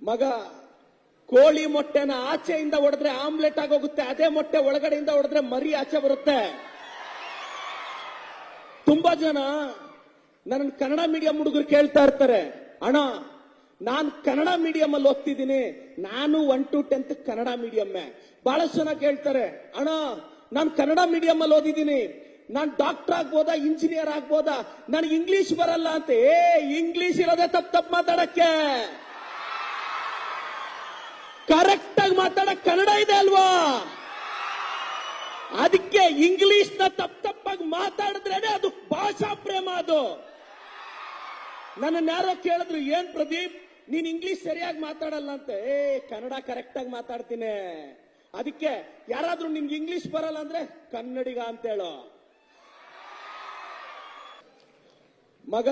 ಮಗ ಕೋಳಿ ಮೊಟ್ಟೆನ ಆಚೆಯಿಂದ ಹೊಡೆದ್ರೆ ಆಮ್ಲೆಟ್ ಆಗೋಗುತ್ತೆ, ಅದೇ ಮೊಟ್ಟೆ ಒಳಗಡೆಯಿಂದ ಹೊಡೆದ್ರೆ ಮರಿ ಆಚೆ ಬರುತ್ತೆ. ತುಂಬಾ ಜನ ನನ್ನ ಕನ್ನಡ ಮೀಡಿಯಂ ಹುಡುಗರು ಕೇಳ್ತಾ ಇರ್ತಾರೆ, ಅಣ್ಣ ನಾನು ಕನ್ನಡ ಮೀಡಿಯಂ ಅಲ್ಲಿ ಓದ್ತಿದ್ದೀನಿ, ನಾನು 1 to 10th ಕನ್ನಡ ಮೀಡಿಯಮ್ಮೆ. ಬಹಳಷ್ಟು ಜನ ಕೇಳ್ತಾರೆ, ಅಣ್ಣ ನಾನು ಕನ್ನಡ ಮೀಡಿಯಂ ಅಲ್ಲಿ ಓದಿದ್ದೀನಿ, ನಾನು ಡಾಕ್ಟರ್ ಆಗ್ಬೋದಾ, ಇಂಜಿನಿಯರ್ ಆಗ್ಬೋದಾ, ನನಗೆ ಇಂಗ್ಲಿಷ್ ಬರಲ್ಲ ಅಂತ. ಇಂಗ್ಲಿಷ್ ಇರೋದೇ ತಪ್ಪು ಮಾತಾಡಕ್ಕೆ, ಕರೆಕ್ಟ್ ಆಗಿ ಮಾತಾಡಕ್ ಕನ್ನಡ ಇದೆ ಅಲ್ವಾ? ಅದಕ್ಕೆ ಇಂಗ್ಲಿಷ್ ನ ತಪ್ಪಾಗಿ ಮಾತಾಡಿದ್ರೇನೆ ಅದು ಭಾಷಾ ಪ್ರೇಮ. ಅದು ನನ್ನ ಯಾರೋ ಕೇಳಿದ್ರು, ಏನ್ ಪ್ರದೀಪ್ ನೀನ್ ಇಂಗ್ಲಿಷ್ ಸರಿಯಾಗಿ ಮಾತಾಡಲ್ಲ ಅಂತ. ಕನ್ನಡ ಕರೆಕ್ಟ್ ಆಗಿ ಮಾತಾಡ್ತೀನಿ. ಅದಕ್ಕೆ ಯಾರಾದ್ರೂ ನಿಮ್ಗೆ ಇಂಗ್ಲಿಷ್ ಬರಲ್ಲ ಅಂದ್ರೆ ಕನ್ನಡಿಗ ಅಂತ ಹೇಳೋ. ಮಗ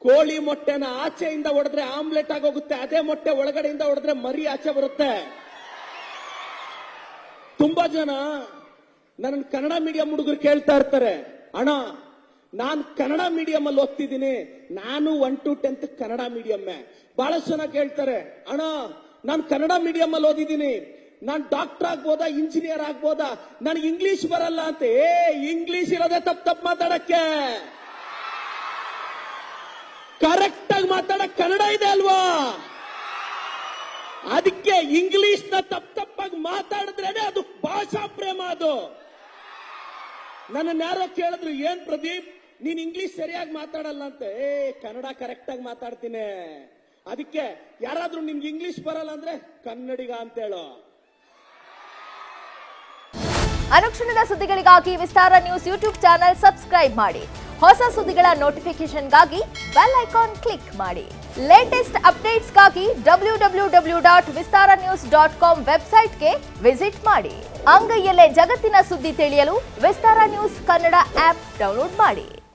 ಕೋಳಿ ಮೊಟ್ಟೆನ ಆಚೆಯಿಂದ ಹೊಡೆದ್ರೆ ಆಮ್ಲೆಟ್ ಆಗೋಗುತ್ತೆ, ಅದೇ ಮೊಟ್ಟೆ ಒಳಗಡೆಯಿಂದ ಹೊಡೆದ್ರೆ ಮರಿ ಆಚೆ ಬರುತ್ತೆ. ತುಂಬಾ ಜನ ನನ್ನ ಕನ್ನಡ ಮೀಡಿಯಂ ಹುಡುಗರು ಕೇಳ್ತಾ ಇರ್ತಾರೆ, ಅಣ್ಣ ನಾನು ಕನ್ನಡ ಮೀಡಿಯಂ ಅಲ್ಲಿ ಓದ್ತಿದ್ದೀನಿ, ನಾನು 1 to 10th ಕನ್ನಡ ಮೀಡಿಯಮ್ಮೆ. ಬಹಳಷ್ಟು ಜನ ಕೇಳ್ತಾರೆ, ಅಣ್ಣ ನಾನು ಕನ್ನಡ ಮೀಡಿಯಂ ಅಲ್ಲಿ ಓದಿದ್ದೀನಿ, ನಾನು ಡಾಕ್ಟರ್ ಆಗ್ಬೋದಾ, ಇಂಜಿನಿಯರ್ ಆಗ್ಬೋದಾ, ನನಗೆ ಇಂಗ್ಲಿಷ್ ಬರಲ್ಲ ಅಂತ. ಇಂಗ್ಲಿಷ್ ಇರೋದೇ ತಪ್ಪು ಮಾತಾಡಕ್ಕೆ, ಕರೆಕ್ಟ್ ಆಗಿ ಮಾತಾಡಕ್ ಕನ್ನಡ ಇದೆ ಅಲ್ವಾ? ಅದಕ್ಕೆ ಇಂಗ್ಲಿಷ್ ನ ತಪ್ಪಾಗಿ ಮಾತಾಡಿದ್ರೇನೆ ಅದು ಭಾಷಾ ಪ್ರೇಮ. ಅದು ನನ್ನ ಯಾರೋ ಕೇಳಿದ್ರು, ಏನ್ ಪ್ರದೀಪ್ ನೀನ್ ಇಂಗ್ಲಿಷ್ ಸರಿಯಾಗಿ ಮಾತಾಡಲ್ಲ ಅಂತ. ಕನ್ನಡ ಕರೆಕ್ಟ್ ಆಗಿ ಮಾತಾಡ್ತೀನಿ. ಅದಕ್ಕೆ ಯಾರಾದ್ರೂ ನಿಮ್ಗೆ ಇಂಗ್ಲಿಷ್ ಬರಲ್ಲ ಅಂದ್ರೆ ಕನ್ನಡಿಗ ಅಂತ ಹೇಳೋ. ಅನುಕ್ಷಣದ ಸುದ್ದಿಗಳಿಗಾಗಿ ವಿಸ್ತಾರ ನ್ಯೂಸ್ ಯೂಟ್ಯೂಬ್ ಚಾನೆಲ್ ಸಬ್ಸ್ಕ್ರೈಬ್ ಮಾಡಿ. ಹೊಸ ಸುದ್ದಿಗಳ ನೋಟಿಫಿಕೇಶನ್ಗಾಗಿ ಬೆಲ್ ಐಕಾನ್ ಕ್ಲಿಕ್ ಮಾಡಿ. ಲೇಟೆಸ್ಟ್ ಅಪ್ಡೇಟ್ಸ್ಗಾಗಿ www.vistaranews.com ವೆಬ್ಸೈಟ್ಗೆ ವಿಸಿಟ್ ಮಾಡಿ. ಅಂಗೈಯಲ್ಲೇ ಜಗತ್ತಿನ ಸುದ್ದಿ ತಿಳಿಯಲು ವಿಸ್ತಾರ ನ್ಯೂಸ್ ಕನ್ನಡ ಆಪ್ ಡೌನ್ಲೋಡ್ ಮಾಡಿ.